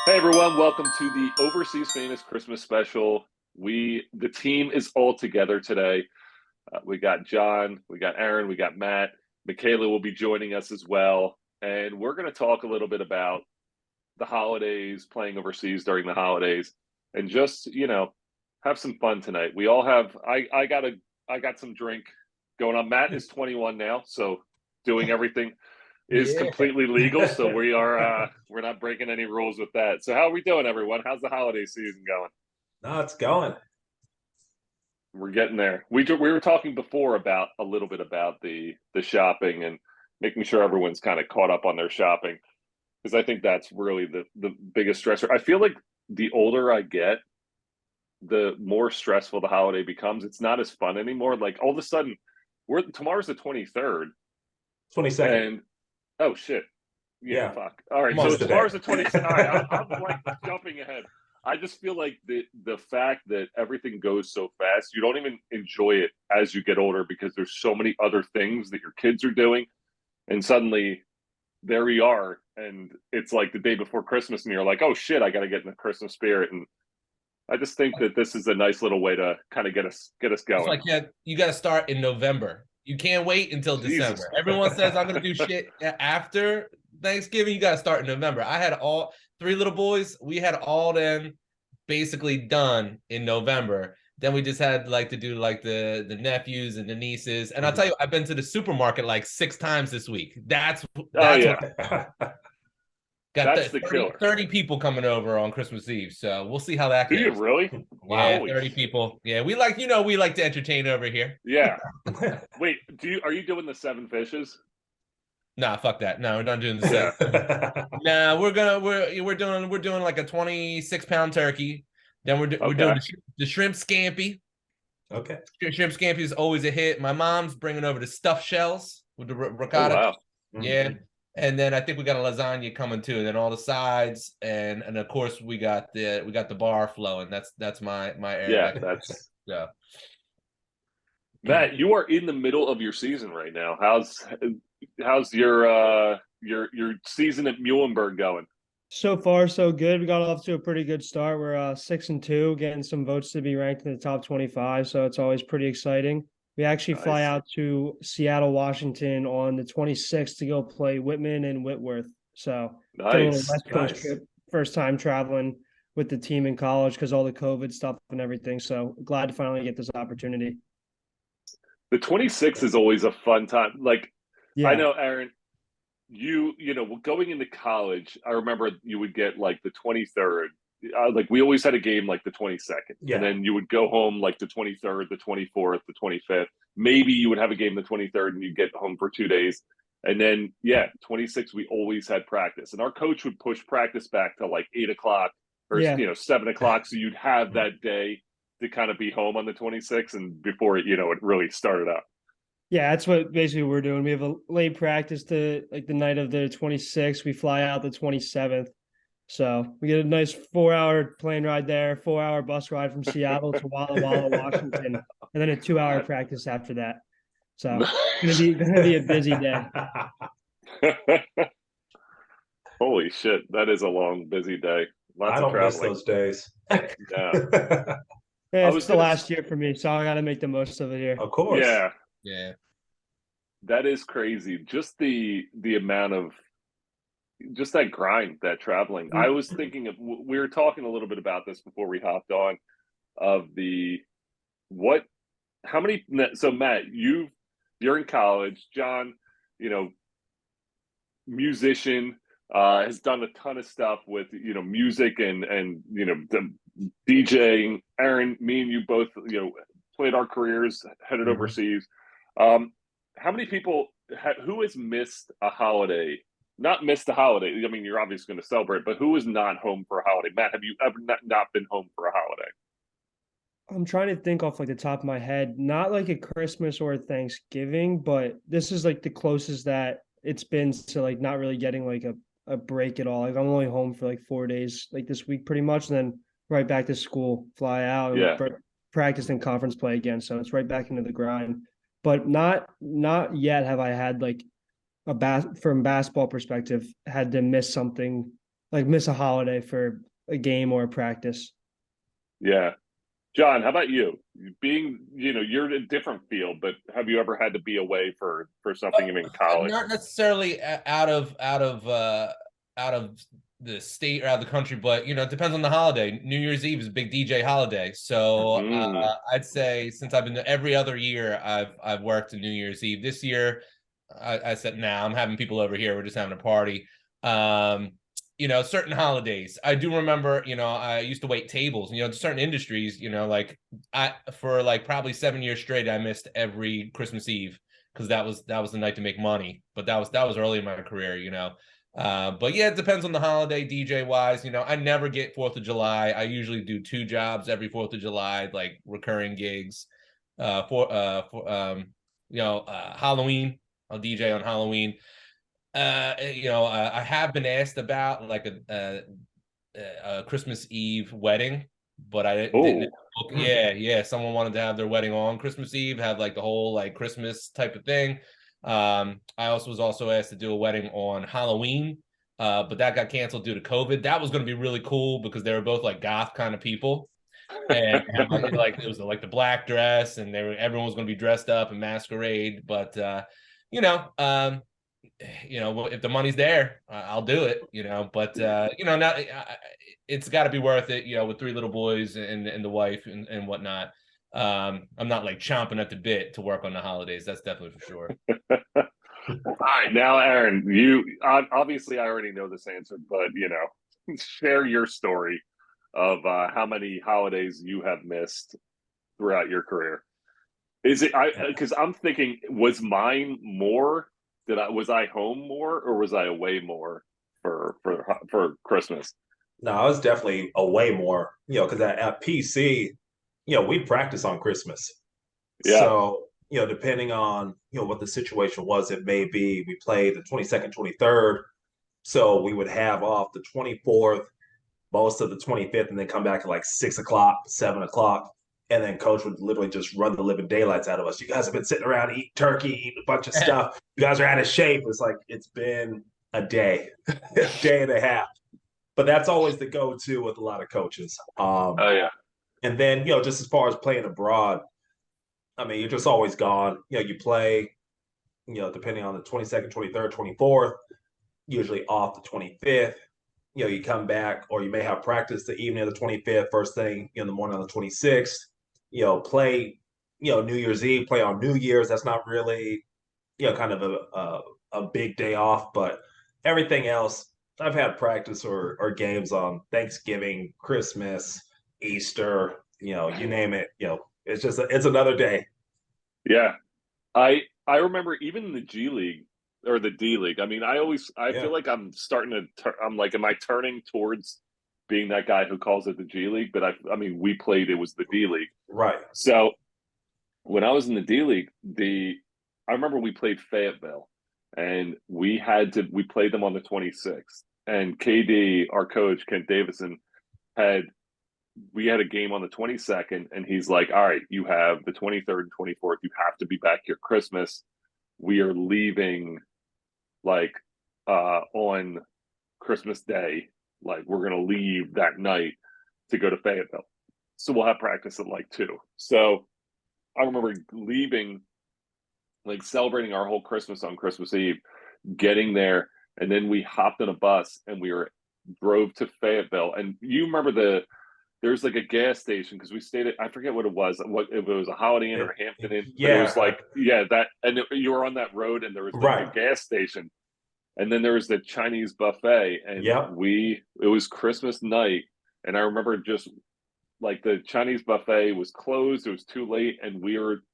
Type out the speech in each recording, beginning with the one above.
Hey everyone, welcome to the Overseas Famous Christmas special. The team is all together today. We got John, we got Erron, we got Matt. Michela will be joining us as well. And we're going to talk a little bit about the holidays, playing overseas during the holidays, and just, have some fun tonight. We all have I got some drink going on. Matt is 21 now, so doing everything is Yeah. completely legal, so we're not breaking any rules with that. So how are we doing, everyone? How's the holiday season going? No, it's going. We're getting there. We were talking before about a little bit about the shopping and making sure everyone's kind of caught up on their shopping, because I think that's really the biggest stressor. I feel like the older I get, the more stressful the holiday becomes. It's not as fun anymore. Like all of a sudden, we're tomorrow's the 23rd, 22nd. and oh shit. Yeah, Yeah. fuck. All right, so Months today. tomorrow's the 20th. All right, I'm like jumping ahead. I just feel like the fact that everything goes so fast, you don't even enjoy it as you get older because there's so many other things that your kids are doing, and suddenly there we are, and it's like the day before Christmas, and you're like, oh shit, I got to get in the Christmas spirit. And I just think that this is a nice little way to kind of get us It's going. like you got to start in November. You can't wait until Jesus. December. Everyone says I'm going to do shit after Thanksgiving. You got to start in November. I had all three little boys. We had all them basically done in November. Then we just had like to do like the nephews and the nieces. And I'll tell you, I've been to the supermarket like 6 times this week. That's Oh what yeah, got that's the 30, killer. 30 people coming over on Christmas Eve. So we'll see how that Do you goes. really? Wow. Yeah, Holy 30 shit. people. Yeah, we like to entertain over here. Yeah. Wait, are you doing the seven fishes? Nah, fuck that. No, we're not doing the Yeah. same. Nah, we're doing like a 26-pound turkey. Then we're doing Okay. the shrimp scampi. Okay. Shrimp scampi is always a hit. My mom's bringing over the stuffed shells with the Oh ricotta. wow. Yeah. And then I think we got a lasagna coming too, and then all the sides, and of course we got the bar flowing. That's my Yeah, area. that's So Matt, you are in the middle of your season right now. How's your season at Muhlenberg going? So far, so good. We got off to a pretty good start. We're 6-2, getting some votes to be ranked in the top 25. So it's always pretty exciting. We actually fly Nice. out to Seattle, Washington on the 26th to go play Whitman and Whitworth. So doing a little Nice. West Coast Nice. trip. First time traveling with the team in college because all the COVID stuff and everything. So glad to finally get this opportunity. The 26th is always a fun time. Like I Yeah. know, Aaron, going into college, I remember you would get like the 23rd. Like we always had a game like the 22nd, and Yeah. then you would go home like the 23rd, the 24th, the 25th. Maybe you would have a game the 23rd, and you get home for 2 days. And then, yeah, 26th, we always had practice. And our coach would push practice back to like 8 o'clock or, Yeah. 7 o'clock. So you'd have that day to kind of be home on the 26th and before it really started up. Yeah, that's what basically we're doing. We have a late practice to like the night of the 26th. We fly out the 27th. So we get a nice 4-hour plane ride there, 4-hour bus ride from Seattle to Walla Walla, Washington, and then a 2-hour practice after that. So gonna be a busy day. Holy shit, that is a long, busy day. Lots I of don't miss traveling. those days. Yeah. Yeah, I it's was the gonna, last year for me, so I gotta make the most of it here. Of course. yeah, yeah. that is crazy. Just the amount of just that grind, that traveling. I was thinking we were talking a little bit about this before we hopped on of the what how many so Matt, you're in college, John, you know, musician, has done a ton of stuff with music and the DJing. Aaron, me and you both played our careers, headed Mhm. overseas. How many people who has missed a holiday? Not missed a holiday. I mean, you're obviously going to celebrate, but who is not home for a holiday? Matt, have you ever not been home for a holiday? I'm trying to think off like the top of my head, not like a Christmas or a Thanksgiving, but this is like the closest that it's been to like not really getting like a break at all. Like I'm only home for like 4 days like this week pretty much, and then right back to school, fly out and Yeah. practice and conference play again. So it's right back into the grind. But not yet have I had like from basketball perspective had to miss something like miss a holiday for a game or a practice. Yeah. John, how about you? Being, you're in a different field, but have you ever had to be away for something even in college? Not necessarily out of the state or out of the country, but it depends on the holiday. New Year's Eve is a big DJ holiday, so I'd say since I've been every other year, I've worked New Year's Eve. This year, I said, nah, I'm having people over here. We're just having a party. Certain holidays. I do remember, I used to wait tables, certain industries, for like probably 7 years straight, I missed every Christmas Eve because that was the night to make money. But that was early in my career. But yeah, it depends on the holiday, DJ wise. I never get 4th of July. I usually do 2 jobs every 4th of July, like recurring gigs. Halloween, I'll DJ on Halloween. I have been asked about like a Christmas Eve wedding, but I didn't. Yeah. Someone wanted to have their wedding on Christmas Eve, have like the whole like Christmas type of thing. I was also asked to do a wedding on Halloween, but that got canceled due to COVID. That was going to be really cool because they were both like goth kind of people, and like it was like the black dress, and everyone was going to be dressed up and masquerade. But if the money's there, I'll do it, but now it's got to be worth it, with 3 little boys and the wife and whatnot. I'm not like chomping at the bit to work on the holidays. That's definitely for sure. All right, now, Erron, you obviously I already know this answer, but share your story of how many holidays you have missed throughout your career. Is it because I'm thinking, was mine more? Was I home more or was I away more for Christmas? No, I was definitely away more, because at PC, we practice on Christmas. Yeah. So, depending on, what the situation was, it may be we played the 22nd, 23rd. So we would have off the 24th, most of the 25th, and then come back at like 6 o'clock, 7 o'clock. And then coach would literally just run the living daylights out of us. You guys have been sitting around eating turkey, eating a bunch of stuff. You guys are out of shape. It's like, it's been a day, a day and a half. But that's always the go-to with a lot of coaches. Oh, yeah. And then, just as far as playing abroad, I mean, you're just always gone. You play, depending on the 22nd, 23rd, 24th, usually off the 25th. You come back, or you may have practice the evening of the 25th, first thing in the morning on the 26th. Play, New Year's Eve, play on New Year's. That's not really, kind of a big day off, but everything else, I've had practice or games on Thanksgiving, Christmas, Easter, you name it. It's just it's another day. Yeah, I remember even in the G League or the D League. I mean, I feel like I'm starting to. I'm like, am I turning towards being that guy who calls it the G League? But I mean, we played, it was the D League, right? So when I was in the D League, I remember we played Fayetteville, and we played them on the 26th, and KD, our coach, Kent Davison, we had a game on the 22nd, and he's like, all right, you have the 23rd and 24th. You have to be back here Christmas. We are leaving like on Christmas Day. Like, we're going to leave that night to go to Fayetteville. So we'll have practice at like 2. So I remember leaving, like celebrating our whole Christmas on Christmas Eve, getting there, and then we hopped on a bus and drove to Fayetteville. And you remember there's like a gas station, because we stayed at, I forget what it was, if it was a Holiday Inn or a Hampton Inn. Yeah. It was like, and you were on that road, and there was like a gas station. And then there was the Chinese buffet, and it was Christmas night. And I remember just like the Chinese buffet was closed. It was too late. And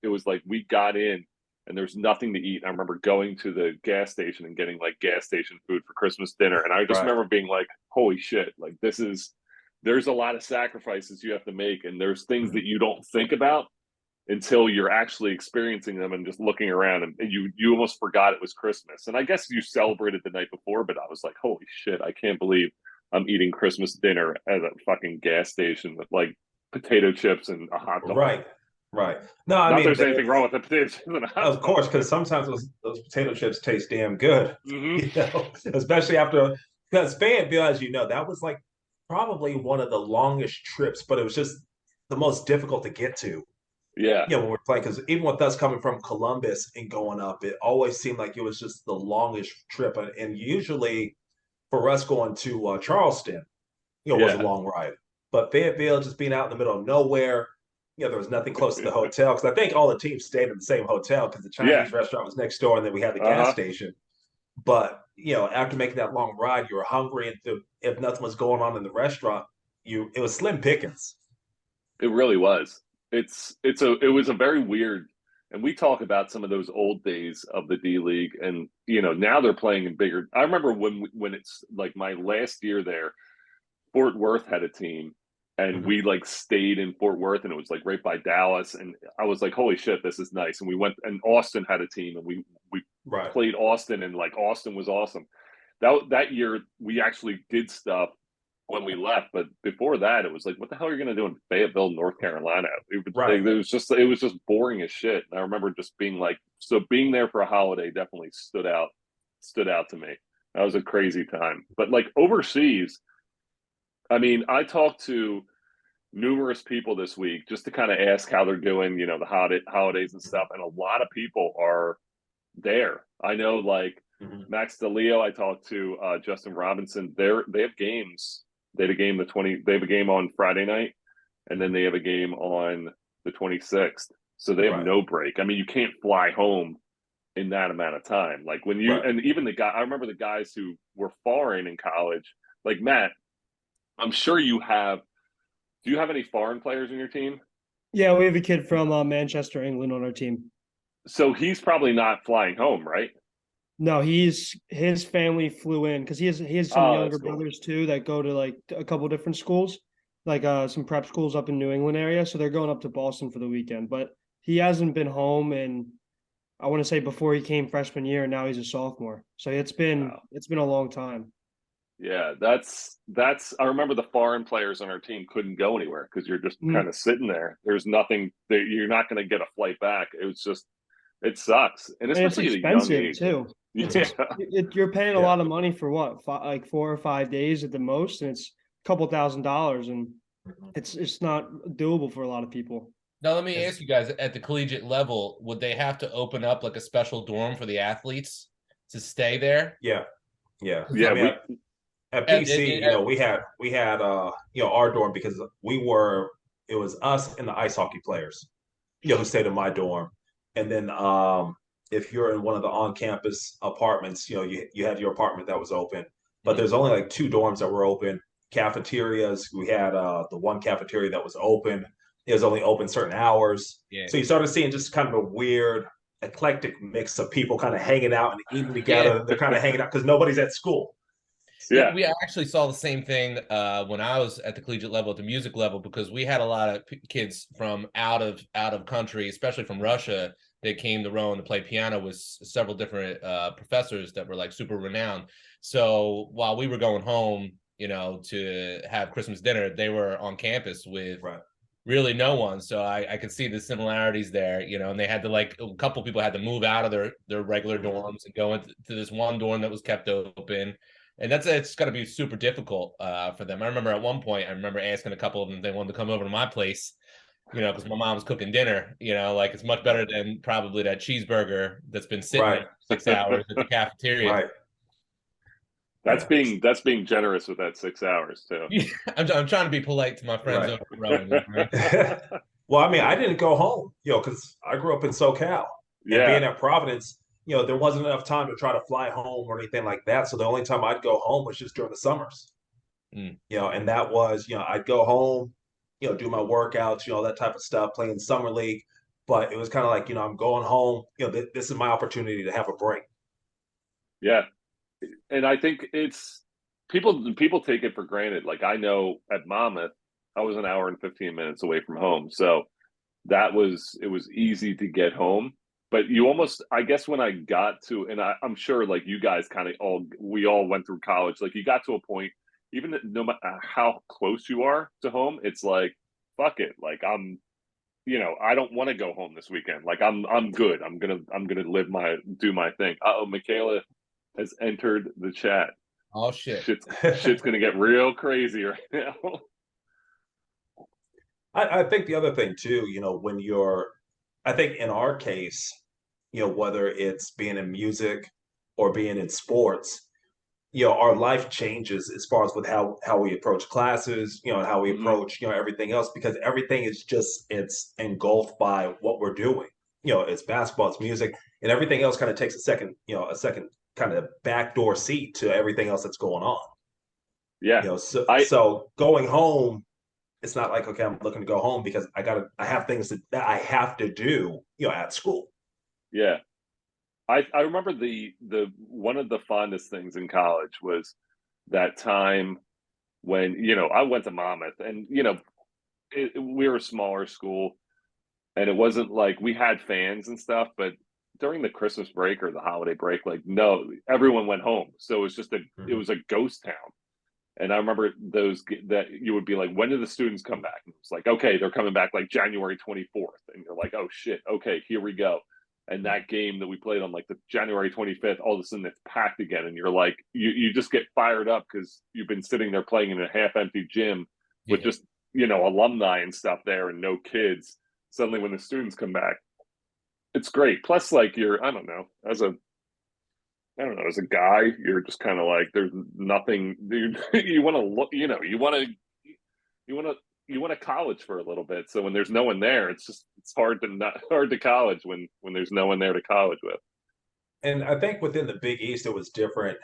it was like, we got in and there's nothing to eat. And I remember going to the gas station and getting like gas station food for Christmas dinner. And I just remember being like, holy shit, like there's a lot of sacrifices you have to make. And there's things that you don't think about until you're actually experiencing them and just looking around, and you almost forgot it was Christmas. And I guess you celebrated the night before, but I was like, holy shit, I can't believe I'm eating Christmas dinner at a fucking gas station with like potato chips and a hot dog. Right. No, I Not mean, there's anything wrong with the potato chips and a hot dog. Of course, because sometimes those potato chips taste damn good. Especially after because Fayetteville, as you know, that was like probably one of the longest trips, but it was just the most difficult to get to. Yeah. When we're playing, because even with us coming from Columbus and going up, it always seemed like it was just the longest trip. And usually for us going to Charleston, was a Yeah. long ride. But Fayetteville, just being out in the middle of nowhere, there was nothing close to the hotel. Because I think all the teams stayed in the same hotel because the Yeah. Chinese restaurant was next door and then we had the gas station. But, after making that long ride, you were hungry. And if nothing was going on in the restaurant, it was slim pickings. It really was. It was a very weird, and we talk about some of those old days of the D League, and now they're playing in bigger. I remember when it's like my last year there, Fort Worth had a team, and we like stayed in Fort Worth, and it was like right by Dallas, and I was like, holy shit, this is nice. And we went, and Austin had a team, and we played Austin, and like Austin was awesome. That year we actually did stuff when we left, but before that, it was like, what the hell are you going to do in Fayetteville, North Carolina? It was just boring as shit. And I remember just being like, so being there for a holiday definitely stood out to me. That was a crazy time. But like overseas, I mean, I talked to numerous people this week just to kind of ask how they're doing, the holidays and stuff, and a lot of people are there. I know, like Max DeLeo, I talked to Justin Robinson. They have games. They had a game They have a game on Friday night, and then they have a game on the 26th. So they have no break. I mean, you can't fly home in that amount of time. Like when you and even I remember the guys who were foreign in college, like Matt. I'm sure you have. Do you have any foreign players in your team? Yeah, we have a kid from Manchester, England on our team. So he's probably not flying home, right? No, his family flew in because he has some younger cool. brothers too that go to like a couple different schools, like some prep schools up in New England area. So they're going up to Boston for the weekend. But he hasn't been home, and I want to say before he came freshman year, and now he's a sophomore. So it's been a long time. Yeah, that's. I remember the foreign players on our team couldn't go anywhere because you're just kind of sitting there. There's nothing that you're not going to get a flight back. It was just, it sucks, and especially it's at a young expensive age too. You're paying a lot of money for what, like 4 or 5 days at the most, and it's a couple $1,000s, and it's not doable for a lot of people. Now, let me ask you guys: at the collegiate level, would they have to open up like a special dorm for the athletes to stay there? Yeah. Yeah. I mean, at PC, we had our dorm because it was us and the ice hockey players, who stayed in my dorm, and then if you're in one of the on-campus apartments, you had your apartment that was open, but there's only like 2 dorms that were open. Cafeterias, we had the one cafeteria that was open. It was only open certain hours. Yeah. So you started seeing just kind of a weird, eclectic mix of people kind of hanging out and eating together. They're kind of hanging out because nobody's at school. Yeah, we actually saw the same thing when I was at the collegiate level, at the music level, because we had a lot of kids from out of country, especially from Russia, that came to Rowan to play piano with several different professors that were like super renowned. So while we were going home, to have Christmas dinner, they were on campus with really no one. So I could see the similarities there, and they had to, like, a couple people had to move out of their regular dorms and go into this one dorm that was kept open. And it's got to be super difficult for them. I remember at one point, asking a couple of them if they wanted to come over to my place, because my mom was cooking dinner, like it's much better than probably that cheeseburger that's been sitting there for 6 hours at the cafeteria. Right. That's being generous with that 6 hours too. I'm trying to be polite to my friends over the road. Well, I mean, I didn't go home, because I grew up in SoCal. And being at Providence, there wasn't enough time to try to fly home or anything like that. So the only time I'd go home was just during the summers. And that was, I'd go home, do my workouts, that type of stuff, playing summer league. But it was kind of like, I'm going home, this is my opportunity to have a break. Yeah. And I think it's people take it for granted. Like, I know at Monmouth, I was an hour and 15 minutes away from home. So it was easy to get home. But you almost, I guess, when I got to, and I'm sure like you guys we all went through college, like you got to a point, even no matter how close you are to home, it's like, fuck it. Like I don't want to go home this weekend. Like I'm good. I'm going to do my thing. Michela has entered the chat. Oh shit. Shit's gonna get real crazy right now. I think the other thing too, when I think in our case, whether it's being in music or being in sports, our life changes as far as with how we approach classes, and how we Mhm. approach, everything else, because everything is just it's engulfed by what we're doing. It's basketball, it's music, and everything else kind of takes a second kind of backdoor seat to everything else that's going on. Yeah. I So going home, it's not like, okay, I'm looking to go home because I have things that I have to do, at school. yeah. I remember the one of the fondest things in college was that time when, I went to Monmouth and, we were a smaller school and it wasn't like we had fans and stuff, but during the Christmas break or the holiday break, like no, everyone went home. So it was it Mhm. was a ghost town. And I remember that you would be like, when do the students come back? And it's like, okay, they're coming back like January 24th. And you're like, oh shit, okay, here we go. And that game that we played on like the January 25th, all of a sudden it's packed again. And you're like, you just get fired up because you've been sitting there playing in a half empty gym with Yeah. just, alumni and stuff there and no kids. Suddenly when the students come back, it's great. Plus, like I don't know, I don't know, as a guy, you're just kind of like, there's nothing, dude. You want to look, you want to, you want to college for a little bit. So when there's no one there, it's hard to college when there's no one there to college with. And I think within the Big East, it was different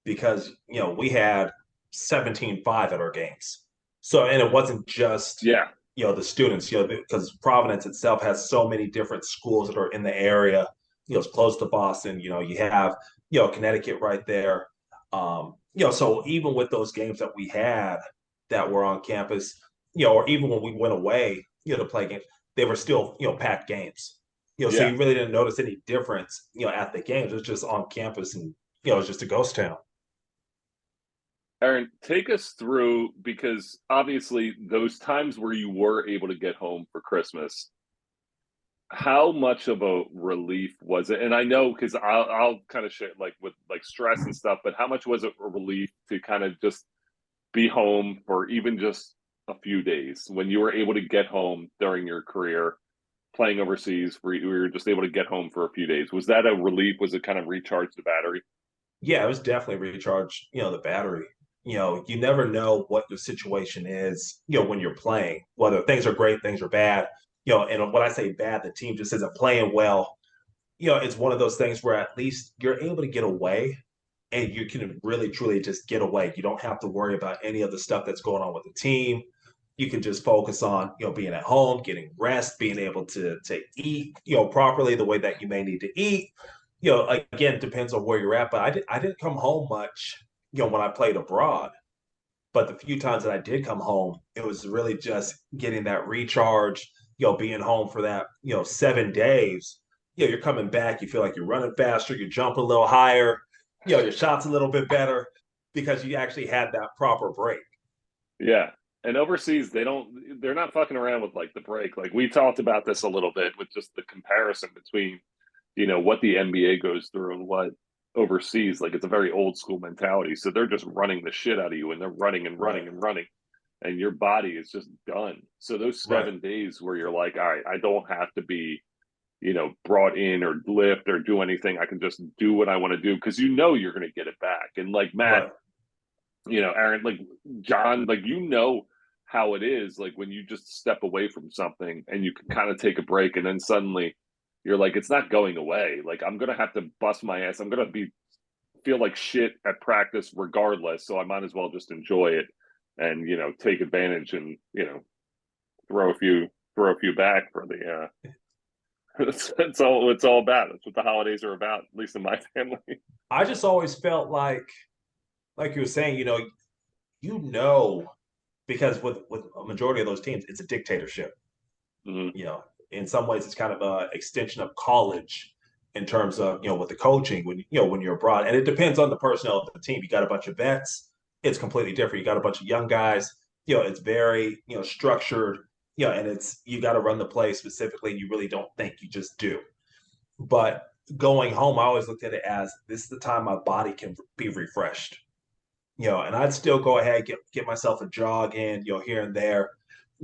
because, we had 17-5 at our games. So, and it wasn't just, Yeah, the students, because Providence itself has so many different schools that are in the area. It's close to Boston. You have, Connecticut right there. So even with those games that we had that were on campus, or even when we went away, to play games, they were still, packed games. So yeah. you really didn't notice any difference, at the games. It was just on campus, and it was just a ghost town. Aaron, take us through because obviously those times where you were able to get home for Christmas, how much of a relief was it? And I know because I'll kind of share like with like stress and stuff, but how much was it a relief to kind of just be home for even just a few days when you were able to get home during your career playing overseas where you were just able to get home for a few days? Was that a relief? Was it kind of recharge the battery? Yeah, it was definitely recharge, the battery. You never know what the situation is, when you're playing, whether things are great, things are bad. And when I say bad, the team just isn't playing well. It's one of those things where at least you're able to get away and you can really truly just get away. You don't have to worry about any of the stuff that's going on with the team. You can just focus on, being at home, getting rest, being able to eat, properly the way that you may need to eat. Again, it depends on where you're at. But I didn't come home much, when I played abroad. But the few times that I did come home, it was really just getting that recharge, being home for that, 7 days. You're coming back, you feel like you're running faster, you're jumping a little higher, your shot's a little bit better because you actually had that proper break. Yeah. And overseas, they're not fucking around with like the break. Like we talked about this a little bit with just the comparison between, what the NBA goes through and what overseas. Like it's a very old school mentality. So they're just running the shit out of you and they're running and Right. running and running. And your body is just done. So those Right. 7 days where you're like, all right, I don't have to be, brought in or lift or do anything. I can just do what I want to do because you're going to get it back. And like Matt, Right. Aaron, like John, like how it is, like when you just step away from something and you can kind of take a break and then suddenly you're like, it's not going away. Like I'm gonna have to bust my ass. I'm gonna be feel like shit at practice regardless. So I might as well just enjoy it and take advantage and throw a few back for the it's all about. That's what the holidays are about, at least in my family. I just always felt like you were saying, you know, because with a majority of those teams, it's a dictatorship. Mm-hmm. you know, in some ways it's kind of an extension of college in terms of, with the coaching when you're abroad. And it depends on the personnel of the team. You got a bunch of vets, it's completely different. You got a bunch of young guys, it's very, structured, and it's you got to run the play specifically. You really don't think, you just do. But going home, I always looked at it as this is the time my body can be refreshed. and I'd still go ahead, get myself a jog in, here and there,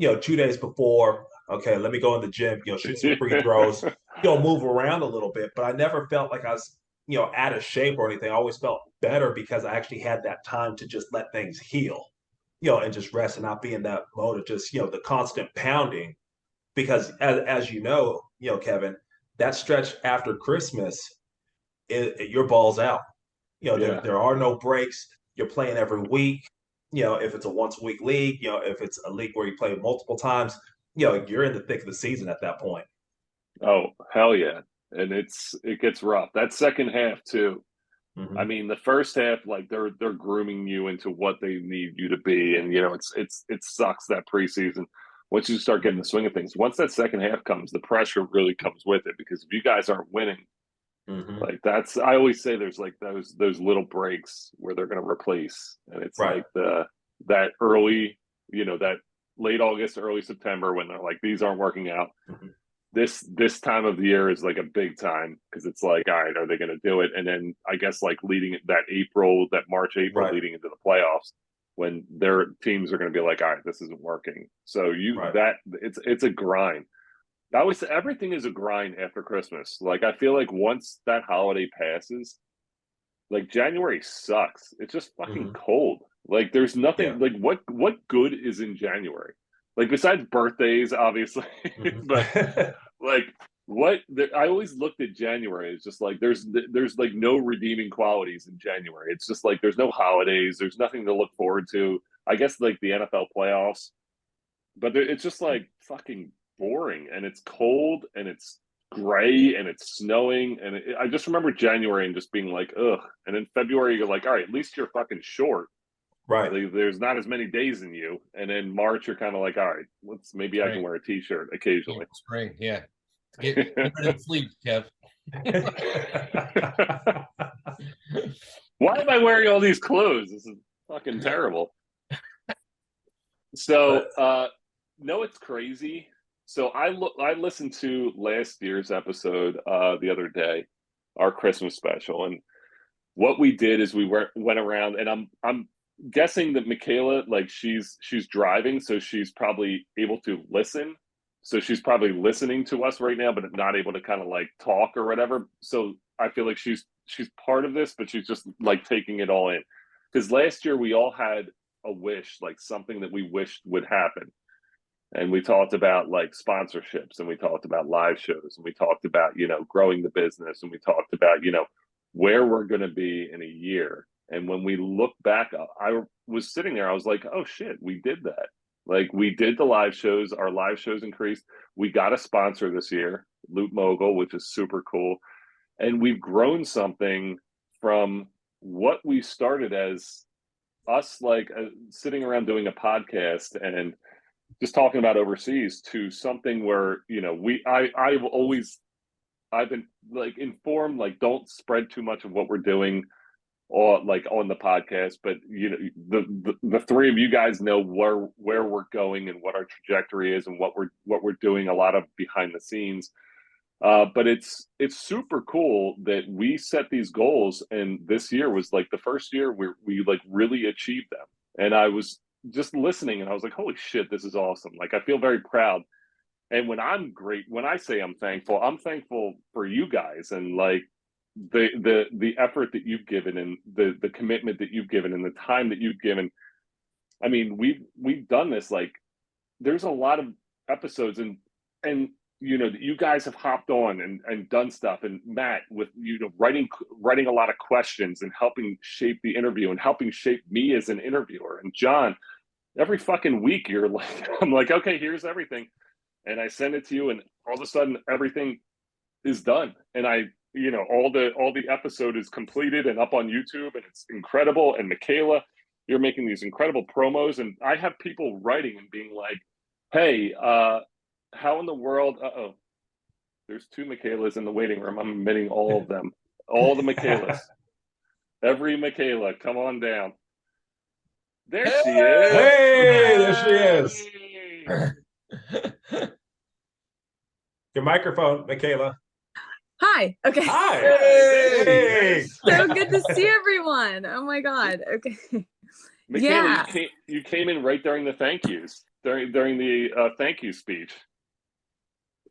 2 days before. Okay, let me go in the gym, shoot some free throws, move around a little bit. But I never felt like I was, out of shape or anything. I always felt better because I actually had that time to just let things heal, and just rest and not be in that mode of just, the constant pounding. Because as Kevin, that stretch after Christmas, your ball's out. Yeah. There are no breaks. You're playing every week. If it's a once a week league, if it's a league where you play multiple times, you're in the thick of the season at that point. Oh, hell yeah. And it gets rough. That second half too. Mm-hmm. I mean, the first half, like they're grooming you into what they need you to be, and it sucks that preseason. Once you start getting the swing of things, once that second half comes, the pressure really comes with it because if you guys aren't winning, like I always say there's like those little breaks where they're going to replace, and it's right. like that early, that late August, early September when they're like these aren't working out. This time of the year is like a big time because it's like, all right, are they going to do it? And then I guess like leading that March, April, right. leading into the playoffs, when their teams are going to be like, all right, this isn't working. So it's a grind. I always say everything is a grind after Christmas. Like I feel like once that holiday passes, like January sucks. It's just fucking cold. Like there's nothing. Like what good is in January? Like besides birthdays, obviously, but like I always looked at January as just like there's like no redeeming qualities in January. It's just like there's no holidays. There's nothing to look forward to. I guess like the NFL playoffs, but it's just like fucking boring, and it's cold, and it's gray, and it's snowing, and I just remember January and just being like, ugh. And then February, you're like, all right, at least you're fucking short. Right. Like, there's not as many days in you. And then March, you're kind of like, all right, maybe I can wear a t-shirt occasionally. Spring, yeah. Get rid of the fleet, Kev. Why am I wearing all these clothes? This is fucking terrible. So, no, it's crazy. So I listened to last year's episode the other day, our Christmas special, and what we did is we went around, and I'm guessing that Michela, like she's driving, so she's probably able to listen. So she's probably listening to us right now, but not able to kind of like talk or whatever. So I feel like she's part of this, but she's just like taking it all in. Because last year we all had a wish, like something that we wished would happen. And we talked about like sponsorships, and we talked about live shows, and we talked about, growing the business, and we talked about, where we're going to be in a year. And when we look back, I was sitting there, I was like, oh shit, we did that. Like we did the live shows, our live shows increased. We got a sponsor this year, Loot Mogul, which is super cool. And we've grown something from what we started as us, like sitting around doing a podcast and just talking about overseas, to something where, I've been like informed, like don't spread too much of what we're doing or like on the podcast, but the three of you guys know where we're going and what our trajectory is and what we're doing a lot of behind the scenes. But it's super cool that we set these goals, and this year was like the first year we like really achieved them. And I was just listening, and I was like, holy shit, this is awesome. Like I feel very proud. And when I say I'm thankful for you guys, and like the effort that you've given, and the commitment that you've given, and the time that you've given. I mean, we've done this, like there's a lot of episodes, and that you guys have hopped on and done stuff, and Matt with writing a lot of questions and helping shape the interview and helping shape me as an interviewer, and John, every fucking week you're like, I'm like, okay, here's everything. And I send it to you, and all of a sudden everything is done. And all the episode is completed and up on YouTube, and it's incredible. And Michela, you're making these incredible promos, and I have people writing and being like, hey, how in the world, there's two Michelas in the waiting room. I'm admitting all of them, all the Michelas. Every Michela, come on down. There she is. Hey, there she is. Your microphone, Michela. Hi. Okay. Hi. Hey. So good to see everyone. Oh my God. Okay. Michaela, Yeah, you came in right during the thank yous, during the thank you speech.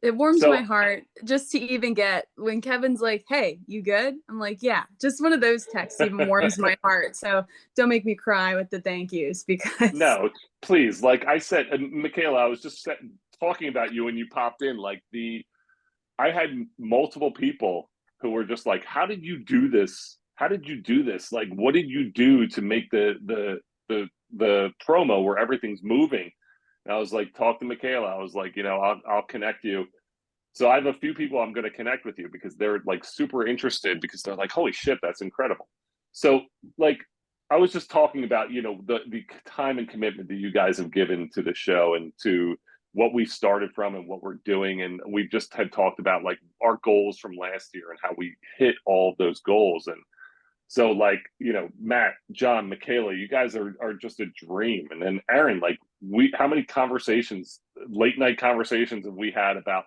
it warms So my heart just to even get when Kevin's like, "Hey, you good?" I'm like, "Yeah." Just one of those texts even warms my heart. So don't make me cry with the thank yous because no, please, like I said, Michaela, I was just talking about you when you popped in. I had multiple people who were just like, "How did you do this? How did you do this? Like, what did you do to make the promo where everything's moving?" And I was like, "Talk to Michaela." I was like, I'll connect you. So I have a few people I'm going to connect with you because they're like super interested because they're like, "Holy shit, that's incredible." So like, I was just talking about the time and commitment that you guys have given to the show and to what we started from and what we're doing, and we just had talked about like our goals from last year and how we hit all of those goals. And so like, Matt, John, Michaela, you guys are just a dream. And then Erron, like how many conversations, late night conversations have we had about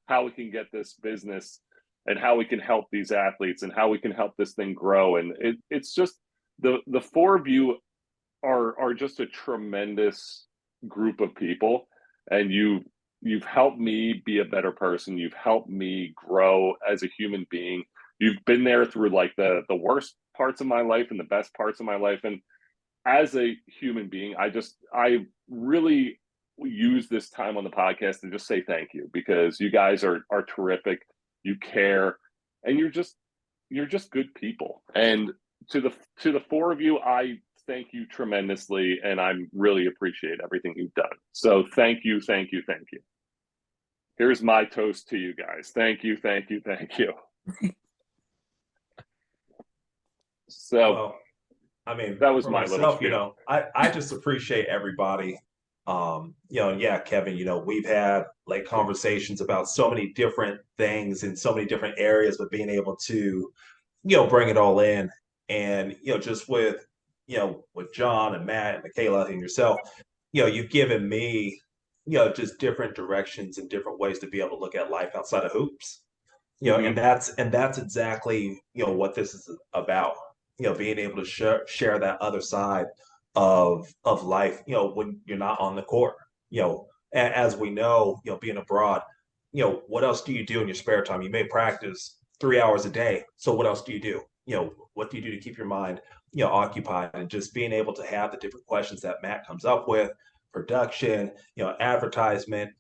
how we can get this business and how we can help these athletes and how we can help this thing grow. And it's just the four of you are just a tremendous group of people, and you've helped me be a better person. You've helped me grow as a human being. You've been there through like the worst parts of my life and the best parts of my life. And as a human being, I really use this time on the podcast to just say thank you, because you guys are terrific. You care, and you're just good people. And to the four of you, I thank you tremendously, and I really appreciate everything you've done. So thank you, thank you, thank you. Here's my toast to you guys. Thank you, thank you, thank you. So Well, I mean, that was for my little myself, spiel. I just appreciate everybody. And yeah, Kevin, we've had like conversations about so many different things in so many different areas, but being able to, bring it all in. And, just with John and Matt and Michaela and yourself, you've given me, just different directions and different ways to be able to look at life outside of hoops. Mm-hmm. And that's exactly, what this is about, being able to share that other side of life, when you're not on the court, as we know, being abroad, what else do you do in your spare time? You may practice 3 hours a day. So what else do you do? What do you do to keep your mind, occupied? And just being able to have the different questions that Matt comes up with, production, advertisement,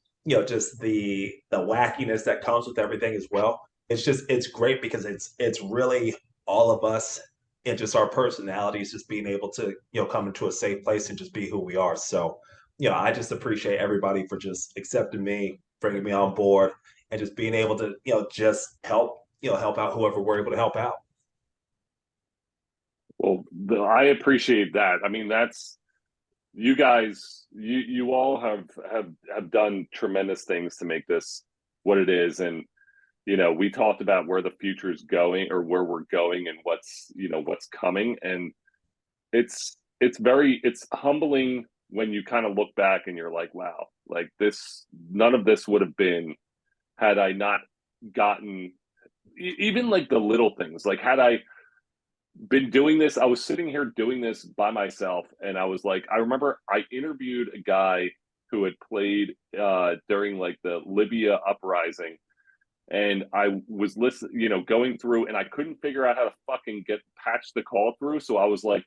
just the wackiness that comes with everything as well. It's great because it's really all of us and just our personalities just being able to, come into a safe place and just be who we are. So, I just appreciate everybody for just accepting me, bringing me on board, and just being able to, just help out whoever we're able to help out. Well, I appreciate that. I mean, that's you guys. You all have done tremendous things to make this what it is. And we talked about where the future is going, or where we're going, and what's coming. And it's humbling when you kind of look back and you're like, wow, like none of this would have been had I not gotten even like the little things. Like, had I been doing this, I was sitting here doing this by myself, and I was like, I remember I interviewed a guy who had played during like the Libya uprising, and I was listening, going through, and I couldn't figure out how to fucking patch the call through. So I was like,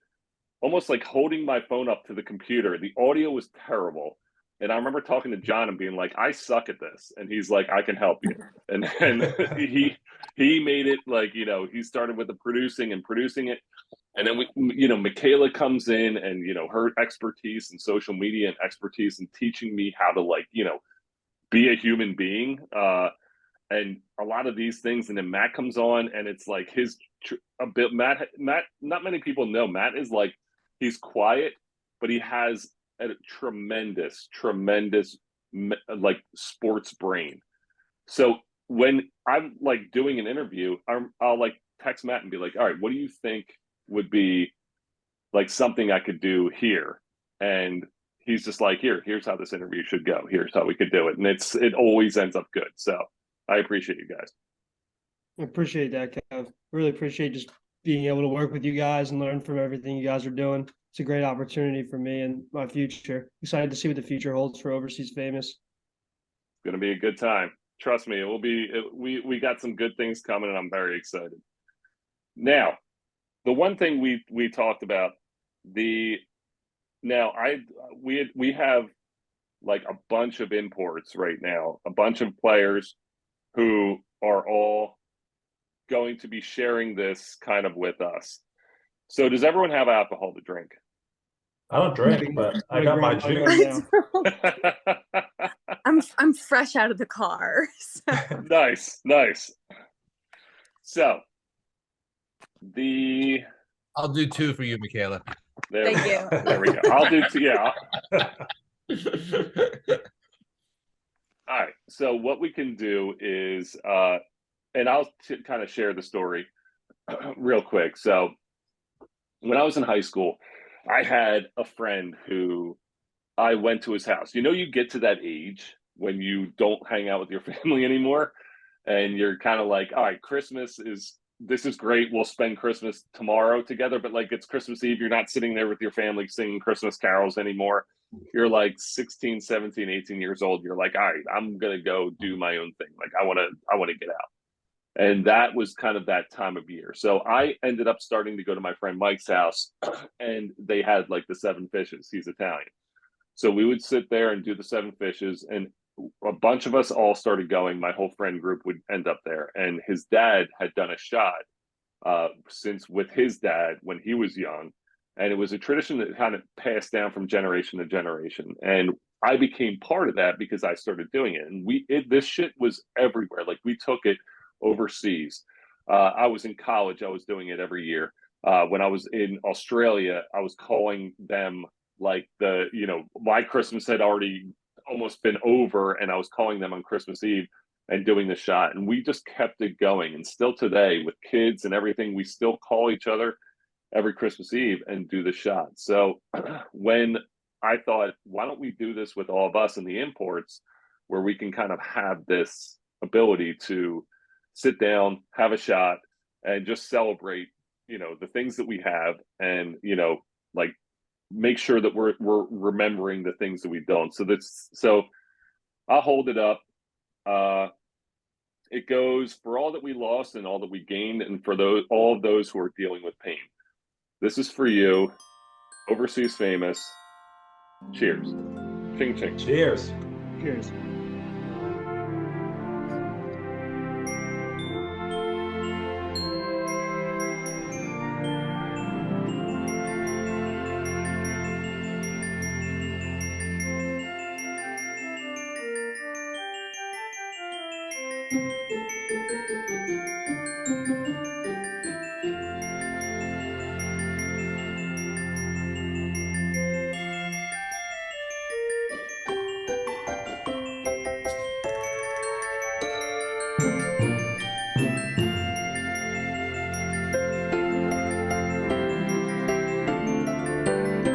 almost like holding my phone up to the computer. The audio was terrible. And I remember talking to John and being like, I suck at this. And he's like, I can help you. And he made it like, he started with the producing it. And then Michaela comes in, and, her expertise in social media and expertise in teaching me how to like, be a human being. And a lot of these things. And then Matt comes on, and it's like Matt, not many people know Matt is like, he's quiet, but he has a tremendous like sports brain. So when I'm like doing an interview, I'll like text Matt and be like, all right, what do you think would be like something I could do here? And he's just like, here's how this interview should go. Here's how we could do it. And it always ends up good. So I appreciate you guys. I appreciate that, Kev. Really appreciate just being able to work with you guys and learn from everything you guys are doing. it's a great opportunity for me and my future. Excited to see what the future holds for Overseas Famous. It's going to be a good time. Trust me, it will be. We got some good things coming, and I'm very excited. Now, the one thing we talked about we have like a bunch of imports right now, a bunch of players who are all going to be sharing this kind of with us. So does everyone have alcohol to drink? I don't drink, but I got my juice. I'm fresh out of the car. So. Nice. So I'll do 2 for you, Michela. Thank you. There we go. I'll do 2. Yeah. All right. So what we can do is, and I'll kind of share the story real quick. So when I was in high school, I had a friend who I went to his house. You know, you get to that age when you don't hang out with your family anymore, and you're kind of like, all right, this is great. We'll spend Christmas tomorrow together, but like it's Christmas Eve. You're not sitting there with your family singing Christmas carols anymore. You're like 16, 17, 18 years old. You're like, all right, I'm going to go do my own thing. Like I want to get out. And that was kind of that time of year. So I ended up starting to go to my friend Mike's house, and they had like the 7 fishes. He's Italian. So we would sit there and do the 7 fishes, and a bunch of us all started going. My whole friend group would end up there, and his dad had done a shot since with his dad when he was young, and it was a tradition that kind of passed down from generation to generation. And I became part of that because I started doing it, and this shit was everywhere. Like we took it overseas. I was in college. I was doing it every year. When I was in Australia, I was calling them like my Christmas had already almost been over, and I was calling them on Christmas Eve and doing the shot. And we just kept it going. And still today, with kids and everything, we still call each other every Christmas Eve and do the shot. So when I thought, why don't we do this with all of us in the imports, where we can kind of have this ability to sit down, have a shot, and just celebrate, the things that we have, and, like make sure that we're remembering the things that we don't. So I'll hold it up. It goes for all that we lost and all that we gained, and for all of those who are dealing with pain. This is for you, Overseas Famous. Cheers. Ching ching. Cheers. Cheers.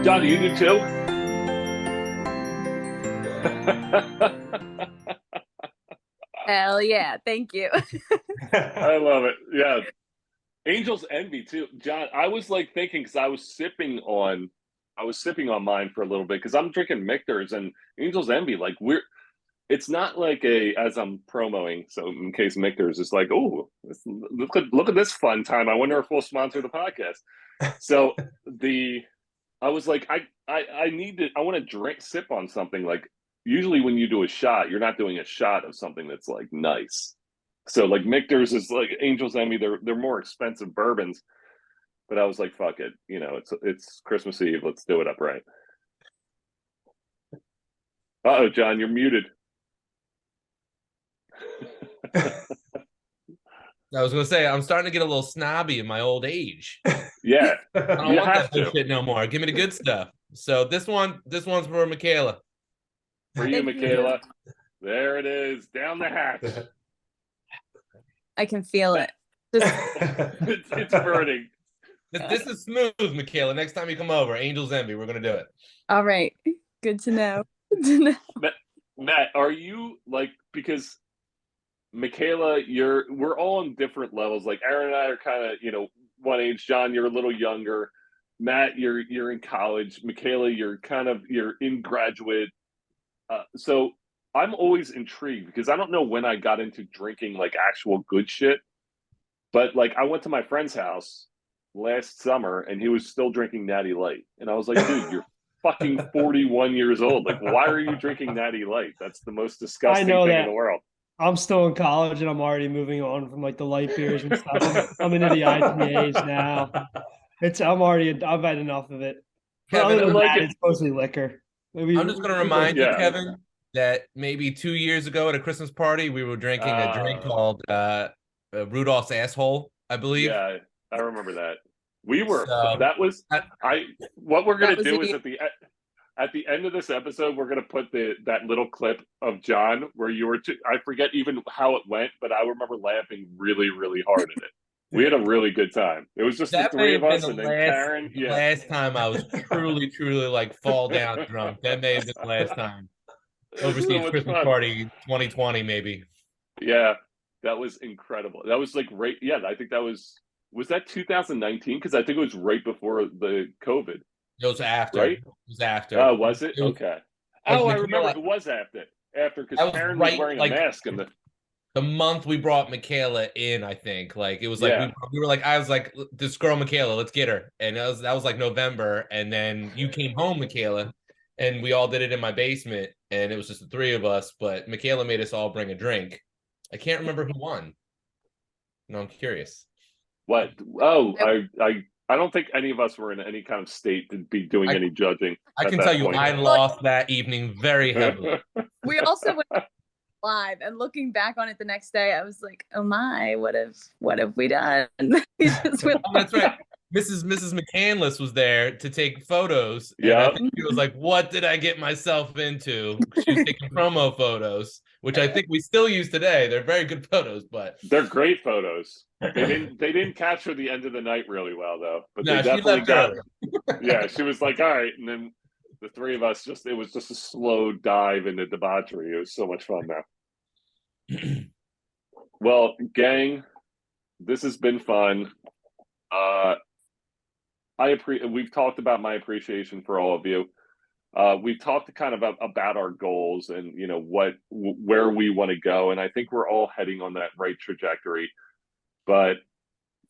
John, do you do too? Hell yeah. Thank you. I love it. Yeah. Angel's Envy too. John, I was like thinking, because I was sipping on mine for a little bit, because I'm drinking Michter's, and Angel's Envy, like it's not like as I'm promoting, so in case Michter's is like, oh, look at this fun time. I wonder if we'll sponsor the podcast. So I was like, I want to sip on something. Like usually when you do a shot, you're not doing a shot of something that's like nice. So like Michter's is like Angel's Envy. They're more expensive bourbons, but I was like, fuck it. It's Christmas Eve. Let's do it upright. Uh-oh, John, you're muted. I was gonna say I'm starting to get a little snobby in my old age. Yeah, I don't want that bullshit no more. Give me the good stuff. So this one's for Michela. For you, Michela. There it is, down the hatch. I can feel it. It's burning. This is smooth, Michela. Next time you come over, Angel's Envy, we're gonna do it. All right. Good to know. Matt, are you like, because Michela, we're all on different levels. Like Erron and I are kind of, one age. John, you're a little younger. Matt, you're in college. Michela, you're in graduate. So I'm always intrigued because I don't know when I got into drinking like actual good shit, but like I went to my friend's house last summer and he was still drinking Natty Light, and I was like, dude, you're fucking 41 years old. Like, why are you drinking Natty Light? That's the most disgusting know thing that. in the world. I'm still in college and I'm already moving on from like the light beers and stuff. I'm into the IPAs now. I've had enough of it. But Kevin, other than like that, it. it's mostly liquor. Maybe I'm just going to remind you, Yeah. Kevin, that maybe 2 years ago at a Christmas party, we were drinking a drink called Rudolph's Asshole, I believe. Yeah, I remember that. We were. So, That was. What we're gonna That was do is the- at the end of this episode, we're gonna put that little clip of John where you were. I forget even how it went, but I remember laughing really, really hard at it. We had a really good time. It was just the that may three of have been us, the and then Karen. the Yeah, last time I was truly, truly like fall down drunk. That may have been the last time. it was so Overseas much Christmas fun. party 2020, maybe. Yeah, that was incredible. That was like right. Yeah, I think that was that 2019 because I think it was right before the COVID. It was after. Right? It was after. Oh, was it? It was, Okay. like, Oh, I Michaela, remember it was after because that was Karen was right, wearing a like mask the month we brought Michaela in, I think. Like it was like Yeah. we were like, I was like, this girl Michaela, let's get her. And that was like November. And then you came home, Michaela, and we all did it in my basement, and it was just the three of us. But Michaela made us all bring a drink. I can't remember who won. No, I'm curious. What? Oh, I don't think any of us were in any kind of state to be doing any judging. I at can that tell you, point. I lost that evening very heavily. We also went live, and looking back on it the next day, I was like, "Oh my, what have we done?" We just went- Oh, that's right. Mrs. McCandless was there to take photos. And Yeah. I think she was like, what did I get myself into? She was taking promo photos, which I think we still use today. They're very good photos, but They're great photos. They didn't capture the end of the night really well though. But no, they she definitely left got early. Yeah, she was like, all right, and then the three of us it was just a slow dive into debauchery. It was so much fun now. Well, gang, this has been fun. We've talked about my appreciation for all of you. We've talked kind of about our goals and where we want to go, and I think we're all heading on that right trajectory. But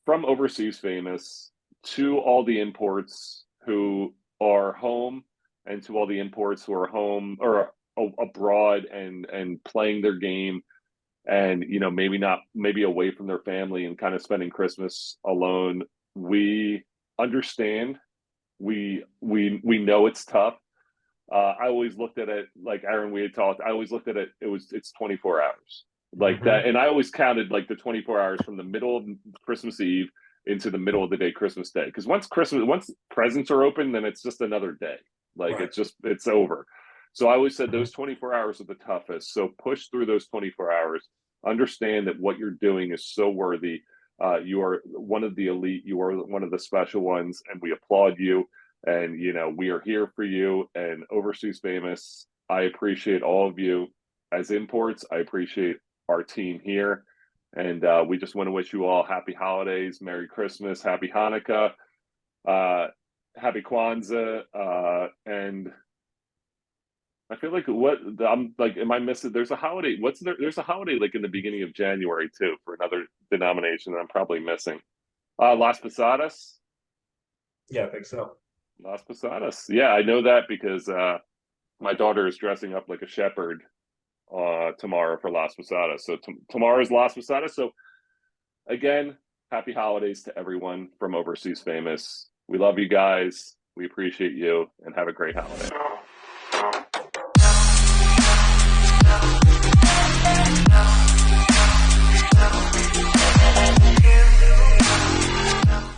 from Overseas Famous to all the imports who are home, and to all the imports who are home or abroad and playing their game, and maybe away from their family and kind of spending Christmas alone, we understand. We know it's tough. I always looked at it like Erron, we had talked. I always looked at it. It's 24 hours like that, and I always counted like the 24 hours from the middle of Christmas Eve into the middle of the day, Christmas Day. Because once presents are open, then it's just another day. Like Right. it's over. So I always said those 24 hours are the toughest. So push through those 24 hours. Understand that what you're doing is so worthy. You are one of the elite. You are one of the special ones, and we applaud you. And we are here for you. And Overseas Famous, I appreciate all of you as imports. I appreciate our team here, and we just want to wish you all happy holidays, Merry Christmas, Happy Hanukkah, Happy Kwanzaa, and I feel like I'm like, am I missing? There's a holiday. There's a holiday like in the beginning of January too for another denomination that I'm probably missing. Las Posadas. Yeah, I think so. Las Posadas. Yeah, I know that because my daughter is dressing up like a shepherd tomorrow for Las Posadas. So tomorrow is Las Posadas. So again, happy holidays to everyone from Overseas Famous. We love you guys. We appreciate you, and have a great holiday.